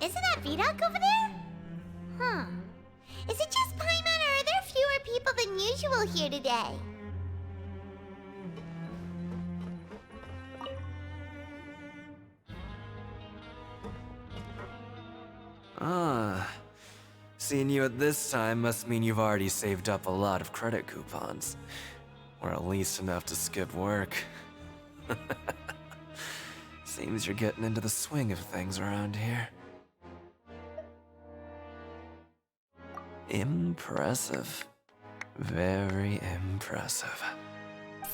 Isn't that Vidoc over there? Huh. Is it just Paimon, or are there fewer people than usual here today? Ah. Seeing you at this time must mean you've already saved up a lot of credit coupons. Or at least enough to skip work. Seems you're getting into the swing of things around here. Impressive. Very impressive.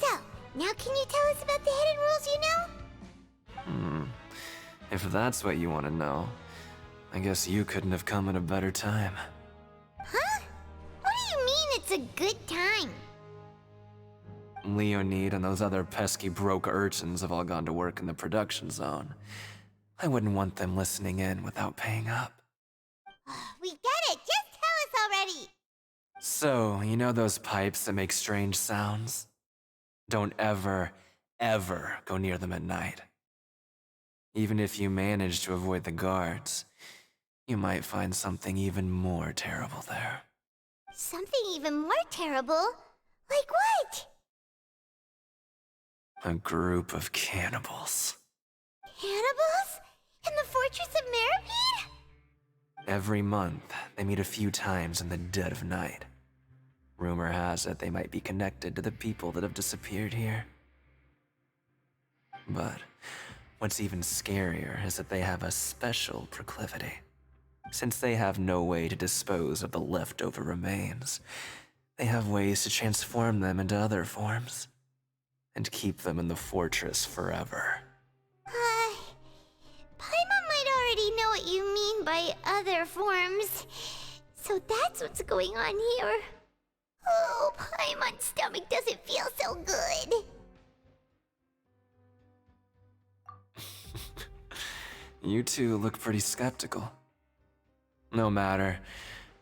So, now can you tell us about the hidden rules you know? If that's what you want to know, I guess you couldn't have come at a better time. Huh? What do you mean it's a good time? Leonid and those other pesky broke urchins have all gone to work in the production zone. I wouldn't want them listening in without paying up. We get it! Just tell us already! So, you know those pipes that make strange sounds? Don't ever, ever go near them at night. Even if you manage to avoid the guards, you might find something even more terrible there. Something even more terrible? Like what? A group of cannibals. Cannibals? In the Fortress of Meripede? Every month, they meet a few times in the dead of night. Rumor has it they might be connected to the people that have disappeared here. But what's even scarier is that they have a special proclivity. Since they have no way to dispose of the leftover remains, they have ways to transform them into other forms and keep them in the fortress forever. Paimon might already know what you mean by other forms. So that's what's going on here. Oh, Paimon's stomach doesn't feel so good. You two look pretty skeptical. No matter,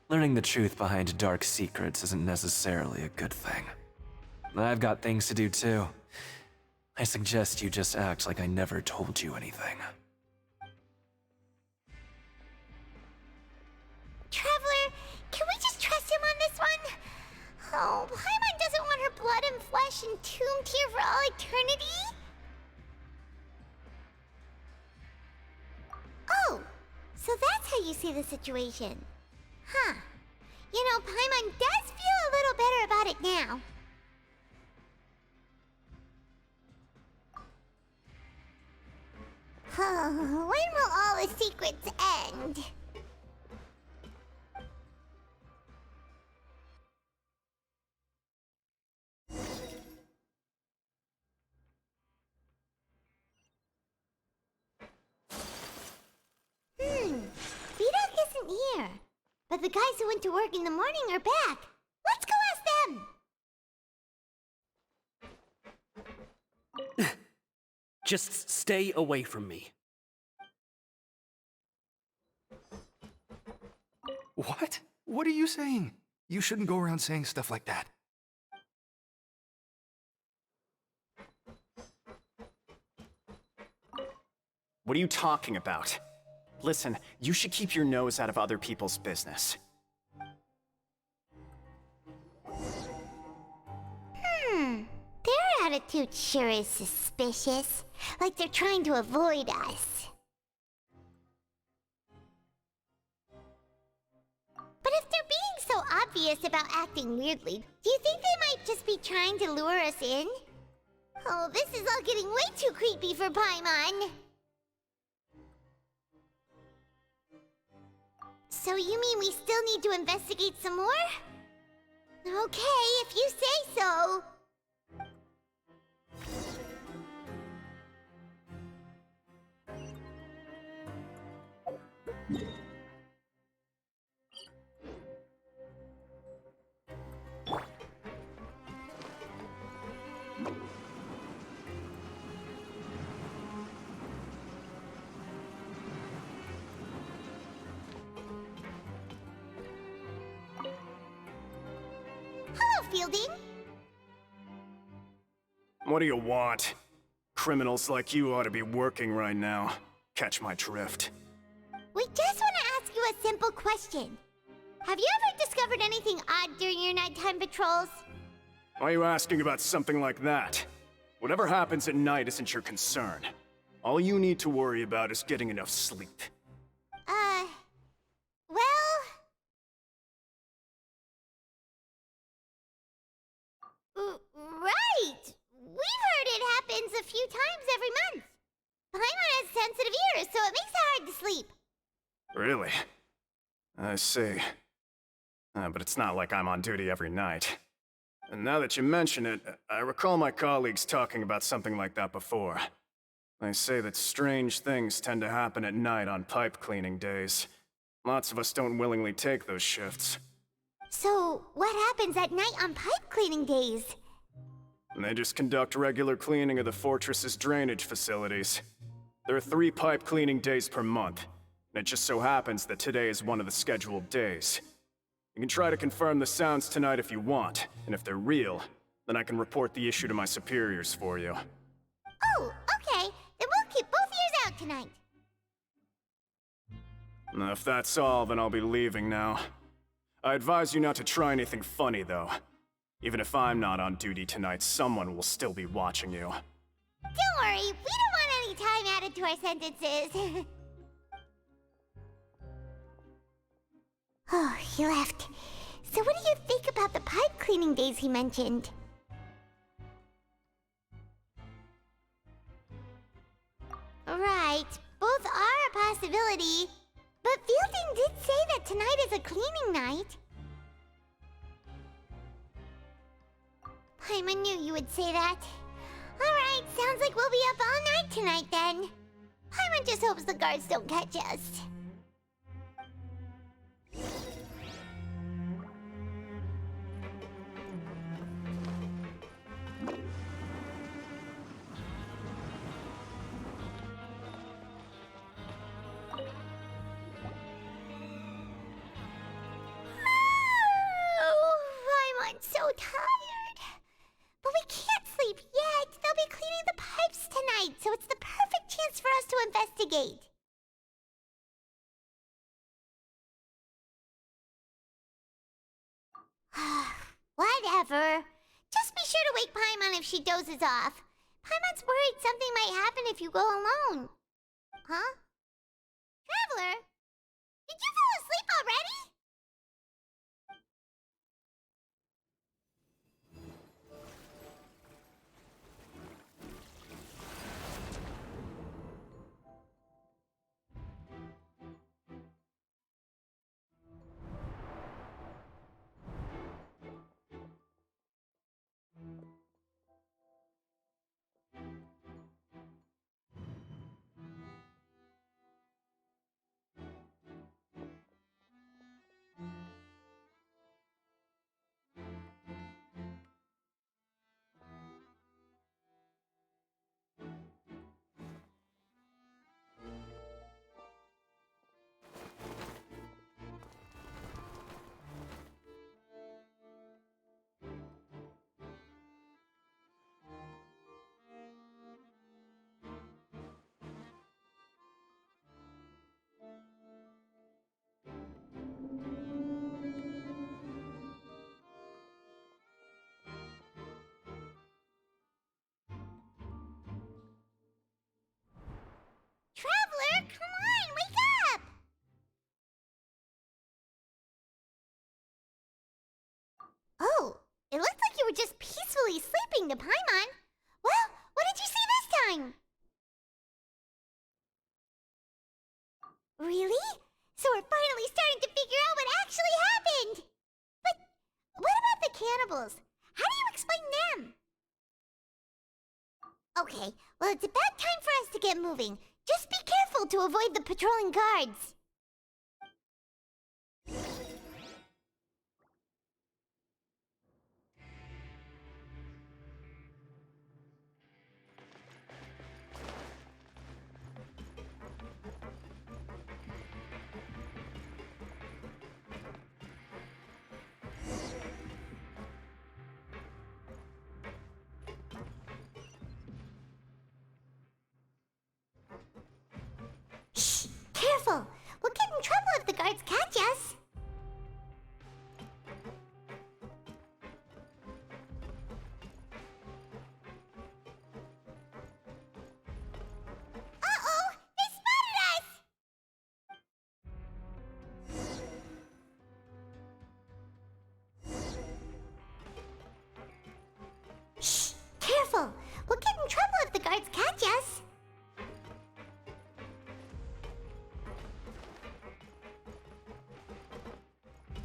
learning the truth behind dark secrets isn't necessarily a good thing. I've got things to do too. I suggest you just act like I never told you anything. Traveler, can we just trust him on this one? Oh, Paimon doesn't want her blood and flesh entombed here for all eternity? Oh, so that's how you see the situation. Huh. You know, Paimon does feel a little better about it now. When will all the secrets end? Vidoc isn't here. But the guys who went to work in the morning are back. Let's go ask them! Just stay away from me. What? What are you saying? You shouldn't go around saying stuff like that. What are you talking about? Listen, you should keep your nose out of other people's business. Their attitude sure is suspicious. Like they're trying to avoid us. But if they're being so obvious about acting weirdly, do you think they might just be trying to lure us in? Oh, this is all getting way too creepy for Paimon. So you mean we still need to investigate some more? Okay, if you say so. Hello, Fielding. What do you want? Criminals like you ought to be working right now. Catch my drift. We just want to ask you a simple question. Have you ever discovered anything odd during your nighttime patrols? Why are you asking about something like that? Whatever happens at night isn't your concern. All you need to worry about is getting enough sleep. Well... Right! We've heard it happens a few times every month. Paimon has sensitive ears, so it makes it hard to sleep. Really? I see. But it's not like I'm on duty every night. And now that you mention it, I recall my colleagues talking about something like that before. They say that strange things tend to happen at night on pipe cleaning days. Lots of us don't willingly take those shifts. So, what happens at night on pipe cleaning days? They just conduct regular cleaning of the fortress's drainage facilities. There are 3 pipe cleaning days per month, and it just so happens that today is one of the scheduled days. You can try to confirm the sounds tonight if you want, and if they're real, then I can report the issue to my superiors for you. Oh, okay. Then we'll keep both ears out tonight. If that's all, then I'll be leaving now. I advise you not to try anything funny, though. Even if I'm not on duty tonight, someone will still be watching you. Don't worry, we don't want any time added to our sentences. Oh, he left. So what do you think about the pipe cleaning days he mentioned? Right, both are a possibility. But Fielding did say that tonight is a cleaning night. Paimon knew you would say that. Alright, sounds like we'll be up all night tonight then. Paimon just hopes the guards don't catch us. I'm so tired. But we can't sleep yet. They'll be cleaning the pipes tonight, so it's the perfect chance for us to investigate. Whatever. Just be sure to wake Paimon if she dozes off. Paimon's worried something might happen if you go alone. Huh? Traveler? Did you fall asleep already? Traveler, come on, wake up! Oh, it looked like you were just peacefully sleeping to Paimon. Well, what did you see this time? Really? So we're finally starting to figure out what actually happened! But what about the cannibals? How do you explain them? Okay, well it's about time for us to get moving. Just be careful to avoid the patrolling guards. Shh! Careful! the guards catch us. Uh-oh! They spotted us! Shh! Careful! We'll get in trouble if the guards catch us.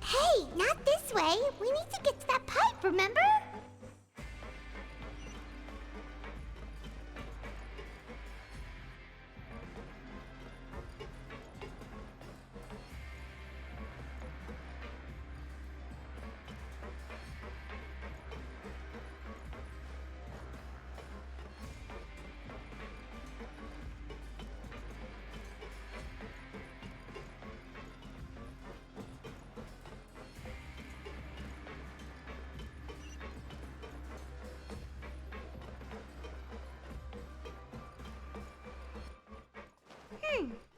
Hey, not this way. We need to get to that pipe, remember?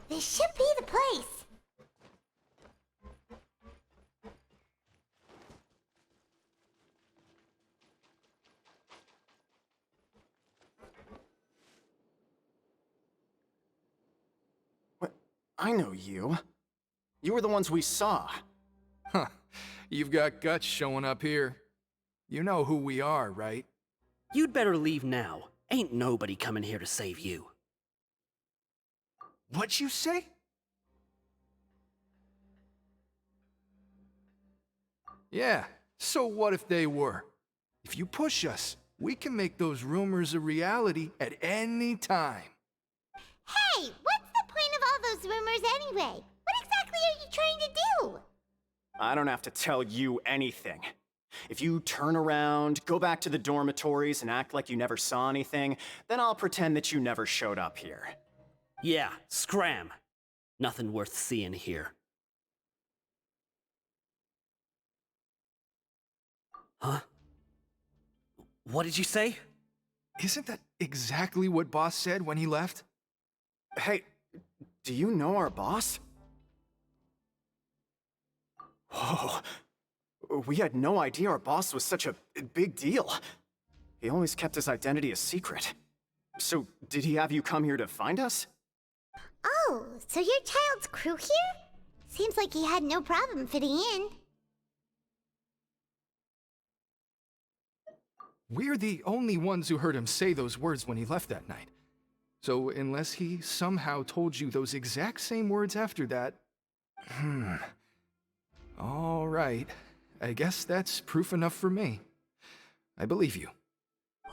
This should be the place. What? I know you. You were the ones we saw. Huh. You've got guts showing up here. You know who we are, right? You'd better leave now. Ain't nobody coming here to save you. What'd you say? Yeah, so what if they were? If you push us, we can make those rumors a reality at any time. Hey, what's the point of all those rumors anyway? What exactly are you trying to do? I don't have to tell you anything. If you turn around, go back to the dormitories, and act like you never saw anything, then I'll pretend that you never showed up here. Yeah, scram. Nothing worth seeing here. Huh? What did you say? Isn't that exactly what Boss said when he left? Hey, do you know our boss? Whoa. We had no idea our boss was such a big deal. He always kept his identity a secret. So, did he have you come here to find us? Oh, so you're Childe's crew here? Seems like he had no problem fitting in. We're the only ones who heard him say those words when he left that night. So unless he somehow told you those exact same words after that... All right. I guess that's proof enough for me. I believe you.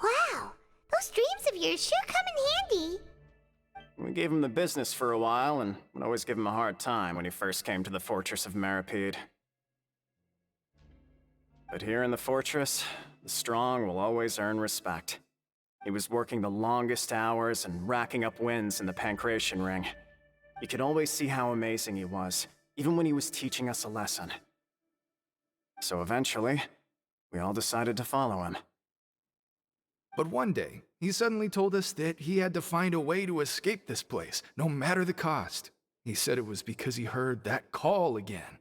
Wow, those dreams of yours sure come in handy. We gave him the business for a while, and would always give him a hard time when he first came to the Fortress of Meripede. But here in the fortress, the strong will always earn respect. He was working the longest hours and racking up wins in the Pancration Ring. You could always see how amazing he was, even when he was teaching us a lesson. So eventually, we all decided to follow him. But one day, he suddenly told us that he had to find a way to escape this place, no matter the cost. He said it was because he heard that call again.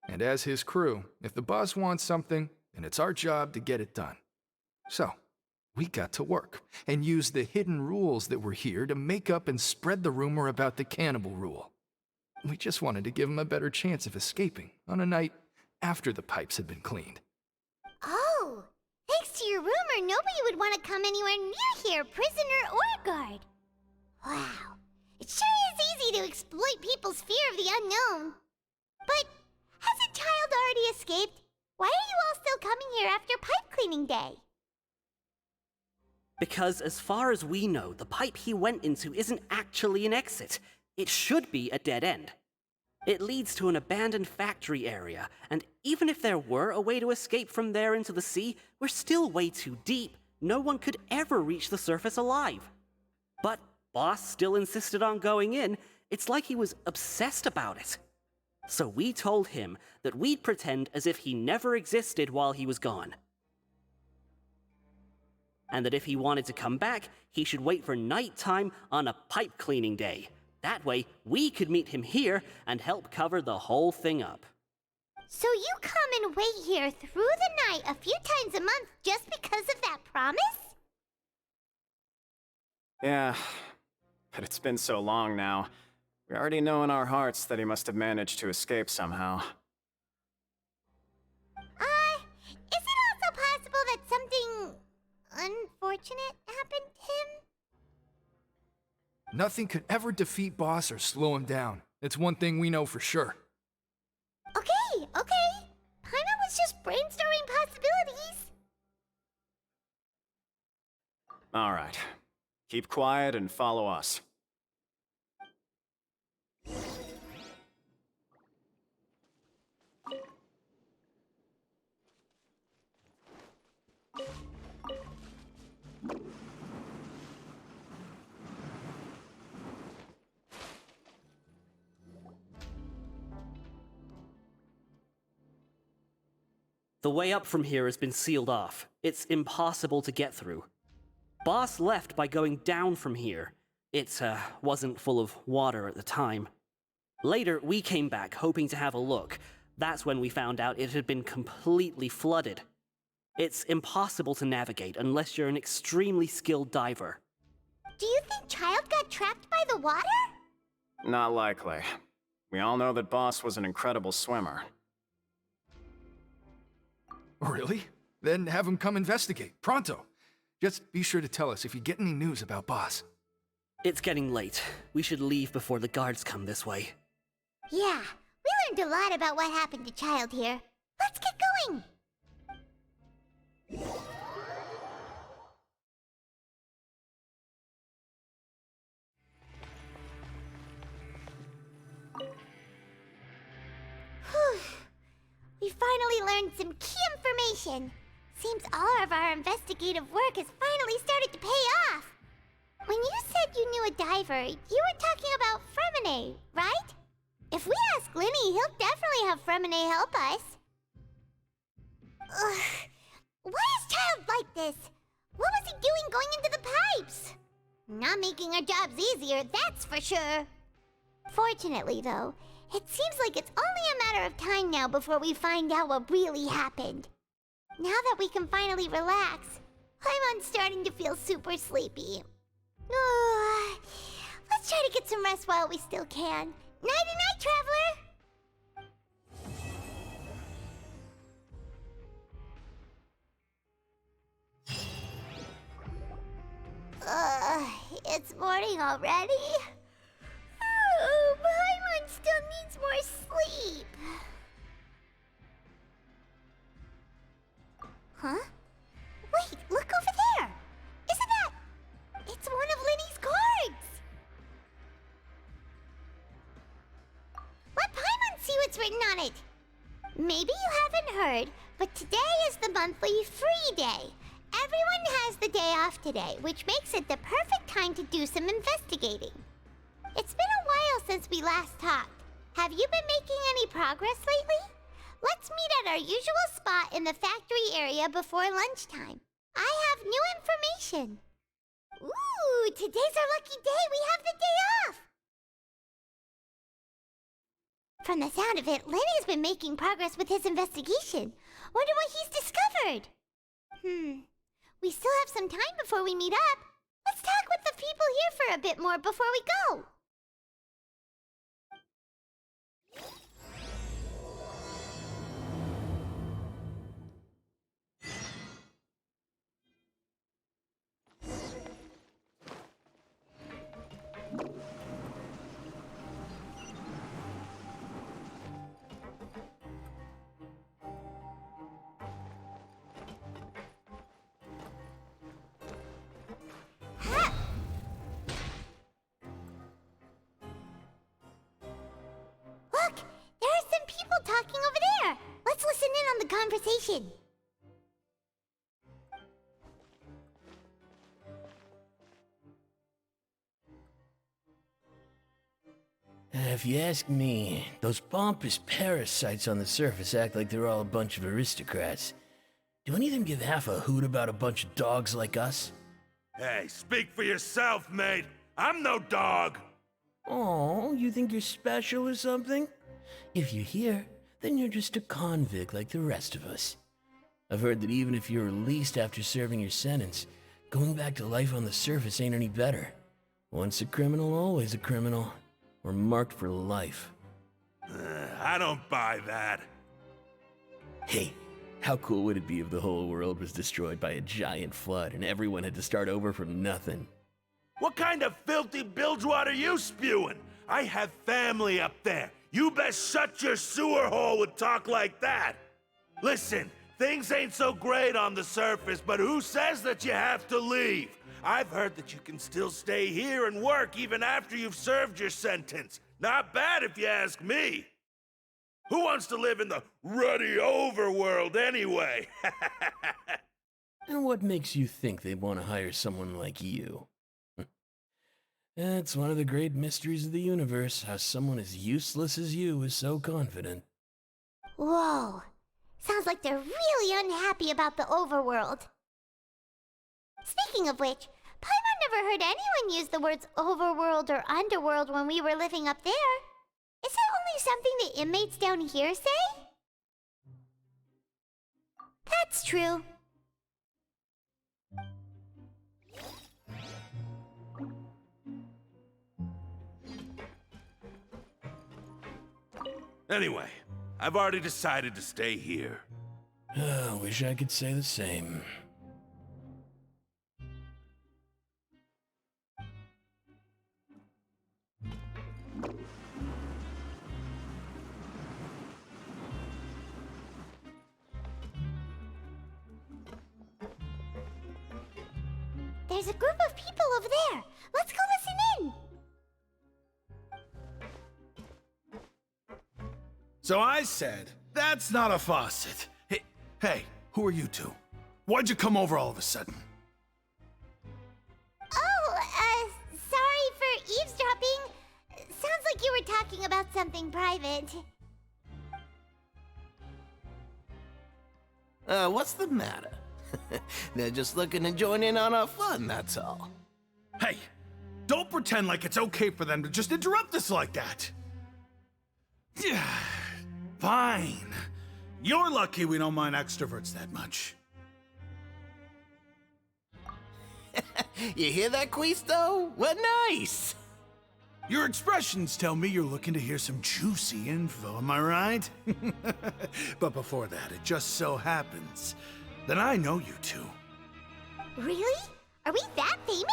And as his crew, if the boss wants something, then it's our job to get it done. So, we got to work, and used the hidden rules that were here to make up and spread the rumor about the cannibal rule. We just wanted to give him a better chance of escaping on a night after the pipes had been cleaned. Oh, thanks to your rumor, nobody would want to come anywhere near here, prisoner or guard. Wow, it sure is easy to exploit people's fear of the unknown. But hasn't Childe already escaped? Why are you all still coming here after pipe cleaning day? Because as far as we know, the pipe he went into isn't actually an exit. It should be a dead end. It leads to an abandoned factory area, and even if there were a way to escape from there into the sea, we're still way too deep. No one could ever reach the surface alive. But Boss still insisted on going in. It's like he was obsessed about it. So we told him that we'd pretend as if he never existed while he was gone. And that if he wanted to come back, he should wait for nighttime on a pipe cleaning day. That way, we could meet him here and help cover the whole thing up. So you come and wait here through the night a few times a month just because of that promise? Yeah, but it's been so long now. We already know in our hearts that he must have managed to escape somehow. Is it also possible that something unfortunate happened to him? Nothing could ever defeat Boss or slow him down. It's one thing we know for sure. Okay. Paimon was just brainstorming possibilities. Alright. Keep quiet and follow us. The way up from here has been sealed off. It's impossible to get through. Boss left by going down from here. It wasn't full of water at the time. Later, we came back hoping to have a look. That's when we found out it had been completely flooded. It's impossible to navigate unless you're an extremely skilled diver. Do you think Childe got trapped by the water? Not likely. We all know that Boss was an incredible swimmer. Really? Then have him come investigate. Pronto. Just be sure to tell us if you get any news about Boss. It's getting late. We should leave before the guards come this way. Yeah, we learned a lot about what happened to Childe here. Let's get going! Whew. We finally learned some key information. Seems all of our investigative work has finally started to pay off. When you said you knew a diver, you were talking about Fremine, right? If we ask Linny, he'll definitely have Fremine help us. Ugh. Why is Childe like this? What was he doing going into the pipes? Not making our jobs easier, that's for sure. Fortunately, though, it seems like it's only a matter of time now before we find out what really happened. Now that we can finally relax, Paimon's starting to feel super sleepy. Let's try to get some rest while we still can. Nighty-night, Traveler! It's morning already? Oh, Paimon still needs more sleep. Huh? Wait, look over there! Isn't that... It's one of Linny's cards! Let Paimon see what's written on it! Maybe you haven't heard, but today is the monthly free day. Everyone has the day off today, which makes it the perfect time to do some investigating. It's been a while since we last talked. Have you been making any progress lately? Let's meet at our usual spot in the factory area before lunchtime. I have new information. Ooh, today's our lucky day. We have the day off. From the sound of it, Lenny's been making progress with his investigation. Wonder what he's discovered. We still have some time before we meet up. Let's talk with the people here for a bit more before we go. Look, there are some people talking over there. Let's listen in on the conversation. If you ask me, those pompous parasites on the surface act like they're all a bunch of aristocrats. Do any of them give half a hoot about a bunch of dogs like us? Hey, speak for yourself, mate. I'm no dog. Oh, you think you're special or something? If you're here, then you're just a convict like the rest of us. I've heard that even if you're released after serving your sentence, going back to life on the surface ain't any better. Once a criminal, always a criminal. We're marked for life. I don't buy that. Hey, how cool would it be if the whole world was destroyed by a giant flood and everyone had to start over from nothing? What kind of filthy bilgewater are you spewing? I have family up there. You best shut your sewer hole with talk like that. Listen, things ain't so great on the surface, but who says that you have to leave? I've heard that you can still stay here and work even after you've served your sentence. Not bad if you ask me. Who wants to live in the ruddy overworld anyway? And what makes you think they'd want to hire someone like you? It's one of the great mysteries of the universe, how someone as useless as you is so confident. Whoa. Sounds like they're really unhappy about the overworld. Speaking of which, Paimon never heard anyone use the words overworld or underworld when we were living up there. Is it only something the inmates down here say? That's true. Anyway, I've already decided to stay here. Wish I could say the same. There's a group of people over there. Let's go listen in. So I said, that's not a faucet. Hey, who are you two? Why'd you come over all of a sudden? Oh, sorry for eavesdropping. Sounds like you were talking about something private. What's the matter? They're just looking to join in on our fun, that's all. Hey, don't pretend like it's okay for them to just interrupt us like that. Yeah, fine. You're lucky we don't mind extroverts that much. You hear that, Quisto? What nice! Your expressions tell me you're looking to hear some juicy info, am I right? But before that, it just so happens that I know you two. Really? Are we that famous?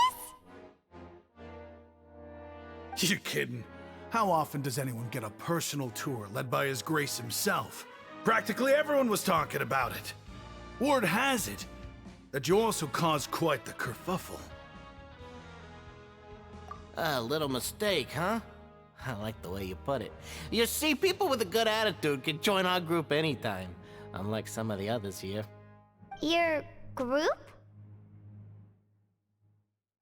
You're kidding. How often does anyone get a personal tour led by His Grace himself? Practically everyone was talking about it. Word has it that you also caused quite the kerfuffle. A little mistake, huh? I like the way you put it. You see, people with a good attitude can join our group anytime, unlike some of the others here. Your group?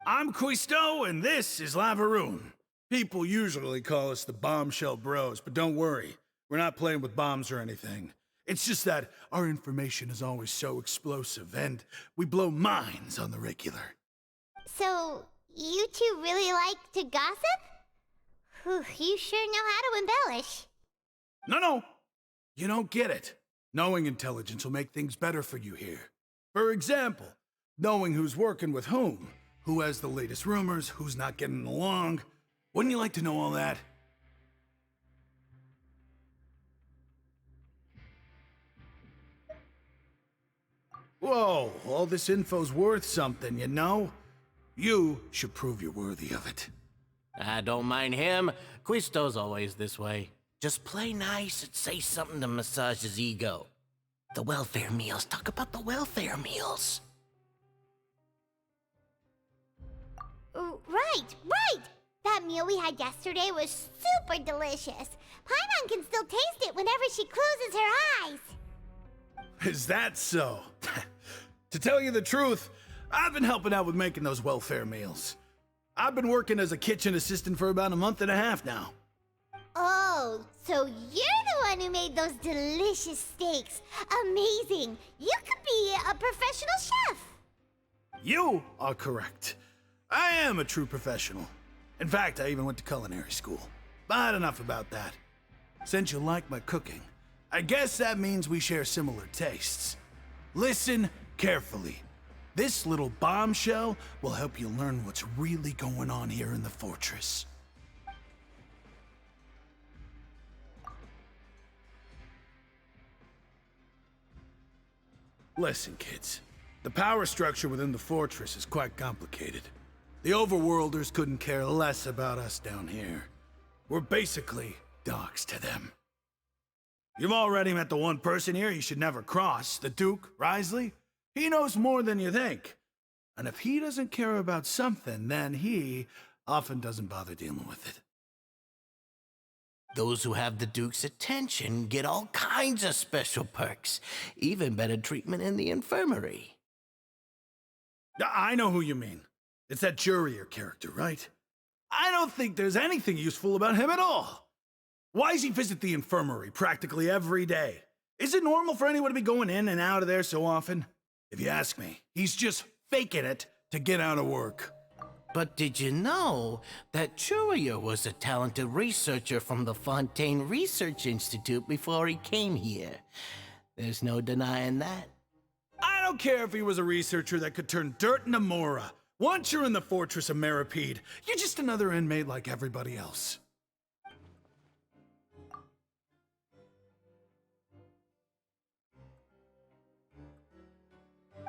I'm Quisto, and this is Lavaroon. People usually call us the Bombshell Bros, but don't worry. We're not playing with bombs or anything. It's just that our information is always so explosive, and we blow minds on the regular. So, you two really like to gossip? Whew, you sure know how to embellish. No. You don't get it. Knowing intelligence will make things better for you here. For example, knowing who's working with whom, who has the latest rumors, who's not getting along. Wouldn't you like to know all that? Whoa, all this info's worth something, you know? You should prove you're worthy of it. I don't mind him. Quisto's always this way. Just play nice and say something to massage his ego. The welfare meals. Talk about the welfare meals. Right! That meal we had yesterday was super delicious. Paimon can still taste it whenever she closes her eyes. Is that so? To tell you the truth, I've been helping out with making those welfare meals. I've been working as a kitchen assistant for about a month and a half now. Oh, so you're the one who made those delicious steaks. Amazing. You could be a professional chef. You are correct. I am a true professional. In fact, I even went to culinary school. But enough about that. Since you like my cooking, I guess that means we share similar tastes. Listen carefully. This little bombshell will help you learn what's really going on here in the fortress. Listen, kids. The power structure within the fortress is quite complicated. The overworlders couldn't care less about us down here. We're basically dogs to them. You've already met the one person here you should never cross, the Duke, Risley. He knows more than you think. And if he doesn't care about something, then he often doesn't bother dealing with it. Those who have the Duke's attention get all kinds of special perks, even better treatment in the infirmary. I know who you mean. It's that Jurier character, right? I don't think there's anything useful about him at all. Why does he visit the infirmary practically every day? Is it normal for anyone to be going in and out of there so often? If you ask me, he's just faking it to get out of work. But did you know that Jurier was a talented researcher from the Fontaine Research Institute before he came here? There's no denying that. I don't care if he was a researcher that could turn dirt into Mora. Once you're in the fortress of Meripede, you're just another inmate like everybody else.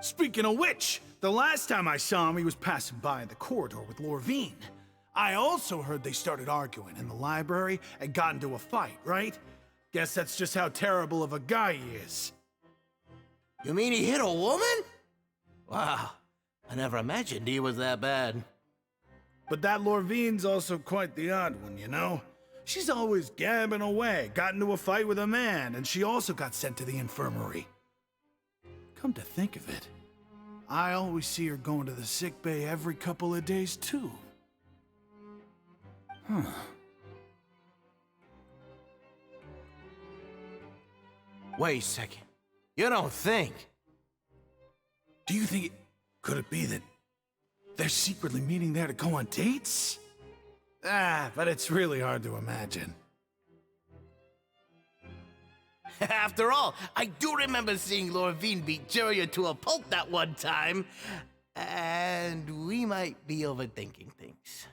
Speaking of which, the last time I saw him, he was passing by in the corridor with Lorvine. I also heard they started arguing in the library and got into a fight, right? Guess that's just how terrible of a guy he is. You mean he hit a woman? Wow, I never imagined he was that bad. But that Lorvine's also quite the odd one, you know? She's always gabbing away, got into a fight with a man, and she also got sent to the infirmary. Come to think of it, I always see her going to the sick bay every couple of days, too. Huh. Wait a second. You don't think? Do you think could it be that they're secretly meeting there to go on dates? But it's really hard to imagine. After all, I do remember seeing Lorvine beat Jurier to a pulp that one time. And we might be overthinking things.